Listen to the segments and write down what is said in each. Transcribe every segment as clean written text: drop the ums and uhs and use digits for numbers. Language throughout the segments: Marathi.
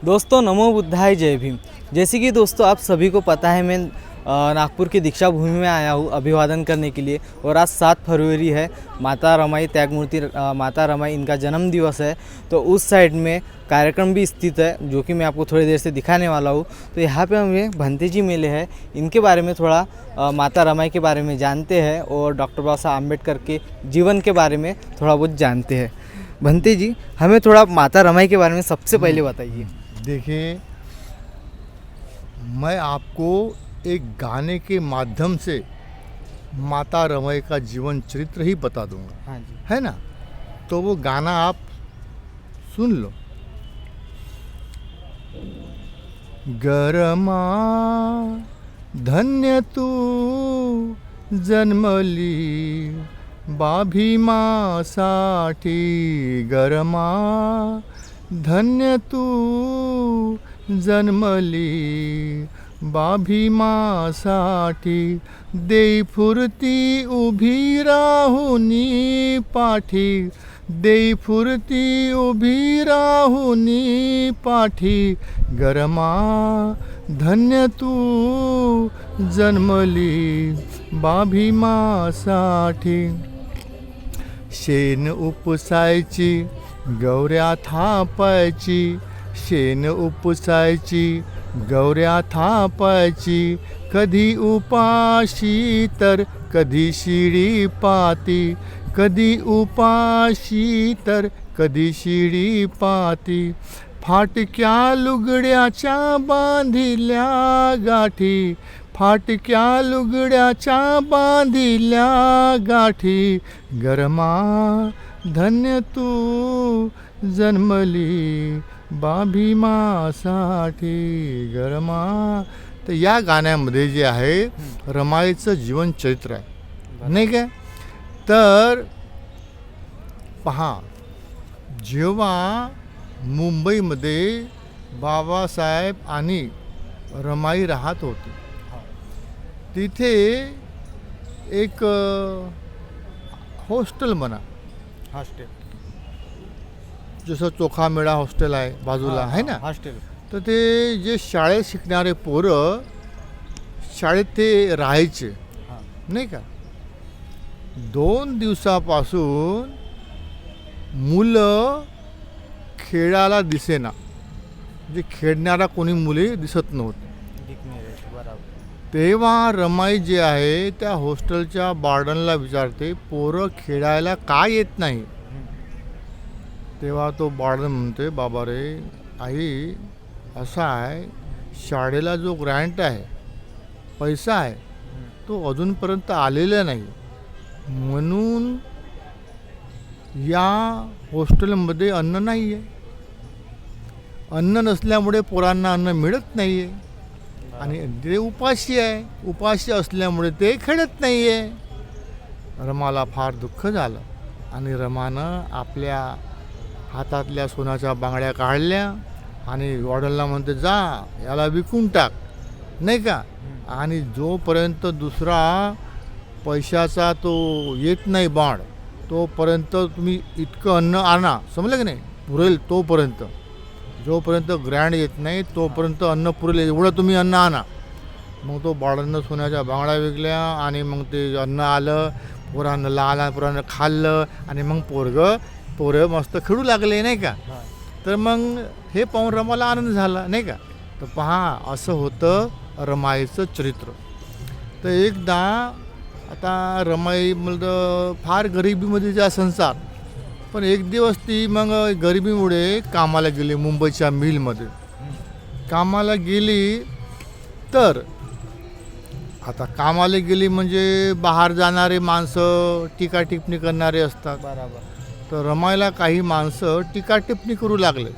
दोस्तों नमो बुद्धाय जय भीम। जैसे कि दोस्तों आप सभी को पता है, मैं नागपुर की दीक्षा भूमि में आया हूँ अभिवादन करने के लिए। और आज 7 फरवरी है, माता रमाई त्यागमूर्ति माता रमाई इनका जन्म दिवस है। तो उस साइड में कार्यक्रम भी स्थित है जो कि मैं आपको थोड़ी देर से दिखाने वाला हूँ। तो यहाँ पे हमें भंते जी मेले हैं, इनके बारे में थोड़ा माता रमाई के बारे में जानते हैं और डॉक्टर बाबा साहब अम्बेडकर के जीवन के बारे में थोड़ा बहुत जानते हैं। भंते जी, हमें थोड़ा माता रमाई के बारे में सबसे पहले बताइए। देखिए, मैं आपको एक गाने के माध्यम से माता रमाई का जीवन चरित्र ही बता दूंगा। हाँ जी। है ना? तो वो गाना आप सुन लो। गरमा धन्य तू जन्मली बाभीमासाठी, गरमा धन्य तू जन्मली बाभीमासाठी, देई फुरती उभी राहुनी पाठी, देई फुरती उभी राहुनी पाठी, गरमा धन्य तू जन्मली बाभीमासाठी। शेण उपसायची गौऱ्या थापायची, शेण उपसायची गौऱ्या थापायची, कधी उपाशी तर कधी शिडी पाती, कधी उपाशी तर कधी शिडी पाती, फाटक्या लुगड्याच्या बांधिल्या गाठी, फाटक्या लुगड्याच्या बांधिल्या गाठी, गरमा धन्य तू जन्मली बाभीमासाठी, गरमा। तर या गाण्यामध्ये जे आहे रमाईचं जीवन चरित्र आहे, नाही काय? तर पहा, जेव्हा मुंबईमध्ये बाबासाहेब आणि रमाई राहत होते, तिथे एक हॉस्टेल म्हणा, हॉस्टेल जसं चोखामेळा हॉस्टेल आहे बाजूला, आहे ना हॉस्टेल। तर ते जे शाळेत शिकणारे पोरं शाळेत ते राहायचे, नाही का? 2 दिवसापासून मुलं खेळायला दिसेना, म्हणजे खेळणारा कोणी मुले दिसत नव्हते। तेव्हा रमाई जे आहे त्या हॉस्टेलच्या वार्डनला विचारते, पोरं खेळायला का येत नाही? तेव्हा तो वार्डन म्हणते, बाबा रे आई, असा आहे, शाळेला जो ग्रँट आहे, पैसा आहे, तो अजूनपर्यंत आलेला नाही, म्हणून या हॉस्टेलमध्ये अन्न नाही आहे, अन्न नसल्यामुळे पोरांना अन्न मिळत नाही आहे, आणि ते उपाशी आहे, उपाशी असल्यामुळे ते खेळत नाही आहे। रमाला फार दुःख झालं आणि रमानं आपल्या हातातल्या सोन्याच्या बांगड्या काढल्या आणि वॉर्डनला म्हणते, जा याला विकून टाक, नाही का? आणि जोपर्यंत दुसरा पैशाचा तो येत नाही बाण, तोपर्यंत तुम्ही इतकं अन्न आणा, समजलं की नाही? पुरेल तोपर्यंत, जोपर्यंत ग्रँड येत नाही तोपर्यंत अन्न पुरेल एवढं तुम्ही अन्न आणा। मग तो बाळांना सोन्याच्या बांगड्या विकल्या आणि मग ते अन्न आलं, पोरांना लहान पोरांना खाल्लं आणि मग पोरं मस्त खेळू लागले, नाही का? तर मग हे पाहून रमाला आनंद झाला, नाही का? तर पहा, असं होतं रमाईचं चरित्र। तर एकदा आता रमाई म्हणजे फार गरिबीमध्येचा संसार, पण एक दिवस ती मग गरिबीमुळे कामाला गेली, मुंबईच्या मिलमध्ये कामाला गेली। तर आता कामाला गेली म्हणजे बाहेर जाणारे माणसं टीका टिप्पणी करणारे असतात, बरोबर। तर रमाईला काही माणसं टीका टिप्पणी करू लागले,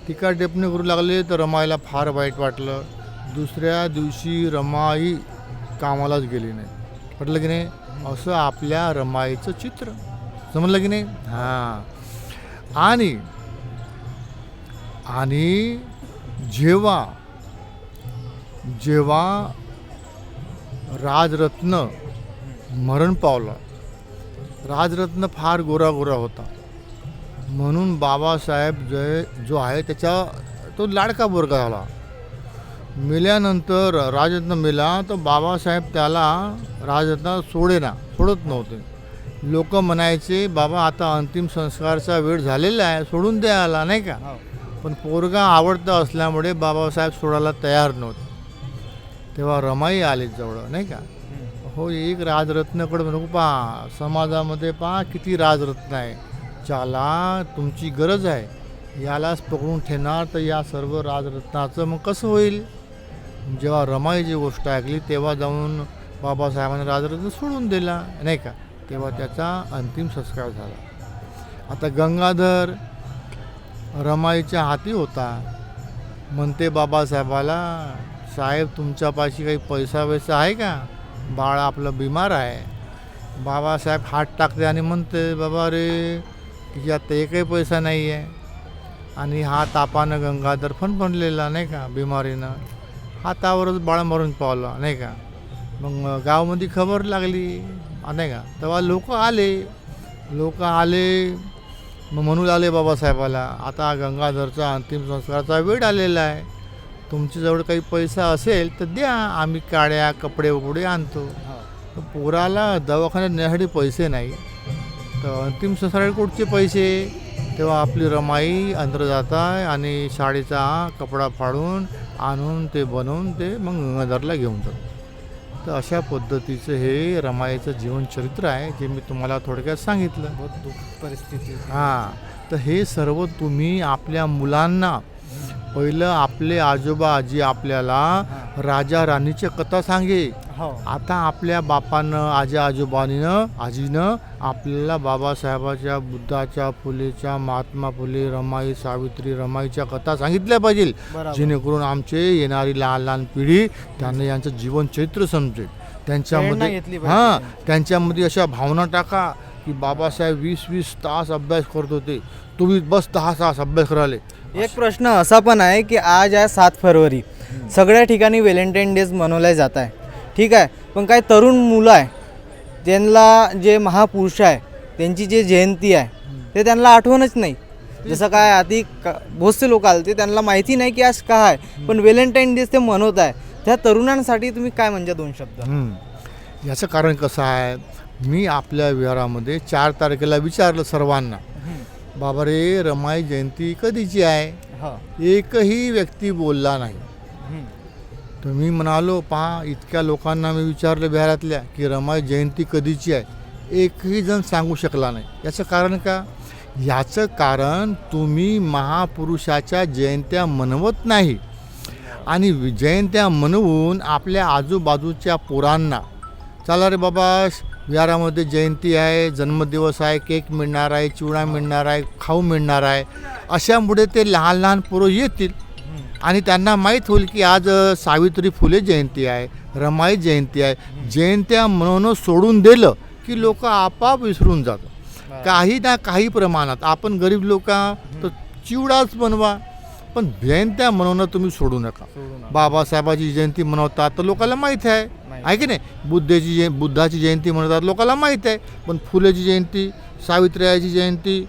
टीका टिप्पणी करू लागले, तर रमाईला फार वाईट वाटलं। दुसऱ्या दिवशी रमाई कामालाच गेली नाही, म्हटलं की नाही? असं आपल्या रमाईचं चित्र, समजलं की नाही? हां। आणि जेव्हा राजरत्न मरण पावला, राजरत्न फार गोरा होता, म्हणून बाबासाहेब जो आहे त्याचा तो लाडका पोरगा झाला. मेल्यानंतर राजरत्न मेला तर बाबासाहेब त्याला राजरत्न सोडत नव्हते. लोक म्हणायचे बाबा आता अंतिम संस्कारचा वेळ झालेला आहे, सोडून द्यायला नाही का. पण पोरगा आवडता असल्यामुळे बाबासाहेब सोडायला तयार नव्हते. तेव्हा रमाई आले जवळ नाही का. हो, एक राजरत्नाकडे नको पहा, समाजामध्ये पहा किती राजरत्न आहे, ज्याला तुमची गरज आहे यालाच पकडून ठेवणार तर या सर्व राजरत्नाचं मग कसं होईल. जेव्हा रमाईची गोष्ट ऐकली तेव्हा जाऊन बाबासाहेबांनी राजरत्न सोडून दिला नाही का. तेव्हा त्याचा अंतिम संस्कार झाला. आता गंगाधर रमाईच्या हाती होता. म्हणते बाबासाहेबाला, साहेब तुमच्यापाशी काही पैसा आहे का, बाळ आपलं बिमार आहे. बाबासाहेब हात टाकते आणि म्हणते बाबा रे तिच्यात एकही पैसा नाही आहे. आणि हा तापानं गंगाधर फणफणलेला नाही का, बिमारीनं हातावरच बाळ मरून पावला नाही का. मग गावामध्ये खबर लागली नाही का. तेव्हा लोक आले मग म्हणू लागले बाबासाहेबाला, आता गंगाधरचा अंतिम संस्काराचा वेळ आलेला आहे, तुमच्याजवळ काही पैसा असेल तर द्या, आम्ही काड्या कपडे वगैरे आणतो. तर पोराला दवाखान्यात नेण्यासाठी पैसे नाही तर अंतिम संस्कारासाठी कुठचे पैसे. तेव्हा आपली रमाई अंदर जात आहे आणि शाळेचा कपडा फाडून आणून ते बनवून ते मग गंगाधरला घेऊन जातो. तर अशा पद्धतीचं हे रमाईचं जीवनचरित्र आहे, जे मी तुम्हाला थोडक्यात सांगितलं. बहुत दुःख परिस्थिती. तर हे सर्व तुम्ही आपल्या मुलांना, पहिलं आपले आजोबा आजी आपल्याला राजा राणीच्या कथा सांगे. आता आपल्या बापानं आजीनं आपल्याला बाबासाहेबाच्या, बुद्धाच्या, फुलेच्या, महात्मा फुले, रमाई, सावित्री, रमाईच्या कथा सांगितल्या पाहिजे, जेणेकरून आमचे येणारी लहान पिढी त्यांना यांचं जीवनचरित्र समजेल. त्यांच्यामध्ये अशा भावना टाका की बाबासाहेब 20-20 तास अभ्यास करत होते, तुम्ही बस 10 तास अभ्यास कराले. एक प्रश्न असा पण आहे की आज आहे 7 फरवरी, सगळ्या ठिकाणी व्हॅलेंटाईन डेज मनवला जात आहे, ठीक आहे. पण काही तरुण मुलं आहे त्यांना जे महापुरुष आहे त्यांची जे जयंती आहे ते त्यांना आठवणच नाही. जसं काय आधी बहुतसे लोक आले ते त्यांना माहिती नाही की आज काय आहे, पण व्हॅलेंटाईन डेज ते मनवत आहे. त्या तरुणांसाठी तुम्ही काय म्हणजे 2 शब्द. याचं कारण कसं आहे, मी आपल्या विहारामध्ये 4 तारखेला विचारलं सर्वांना, बाबा रे रमाई जयंती कधीची आहे. एकही व्यक्ती बोलला नाही. तर मी म्हणालो पहा, इतक्या लोकांना मी विचारलं बिहारातल्या की रमाई जयंती कधीची आहे, एकही जण सांगू शकला नाही. याचं कारण का, याचं कारण तुम्ही महापुरुषाच्या जयंत्या मनवत नाही. आणि जयंत्या मनवून आपल्या आजूबाजूच्या पोरांना, चला रे बाबा विहारामध्ये जयंती आहे, जन्मदिवस आहे, केक मिळणार आहे, चिवडा मिळणार आहे, खाऊ मिळणार आहे, अशामुळे ते लहान पोरं येतील आणि त्यांना माहीत होईल की आज सावित्री फुले जयंती आहे, रमाई जयंती आहे. जयंत्या म्हणून सोडून दिलं की लोक आपोआप विसरून जातात. काही ना काही प्रमाणात आपण गरीब लोक तर चिवडाच बनवा, पण जयंत्या मनवणं तुम्ही सोडू नका. बाबासाहेबाची जयंती मनवतात तर लोकांना माहीत आहे की नाही, बुद्धाची जयंती मनवतात लोकांना माहीत आहे, पण फुलेची जयंती, सावित्रीबाईची जयंती,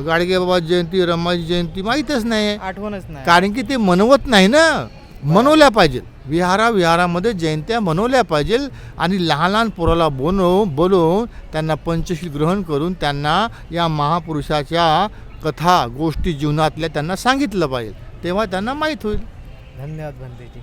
गाडगेबाबाची जयंती, रमाईची जयंती माहीतच नाही, आठवणच नाही. कारण की ते मनवत नाही ना. मनवल्या पाहिजे, विहारामध्ये जयंत्या मनवल्या पाहिजे आणि लहान पोराला बोलवून त्यांना पंचशील ग्रहण करून त्यांना या महापुरुषाच्या कथा गोष्टी जीवनातल्या त्यांना सांगितलं पाहिजे, तेव्हा त्यांना माहीत होईल. धन्यवाद भंतेजी.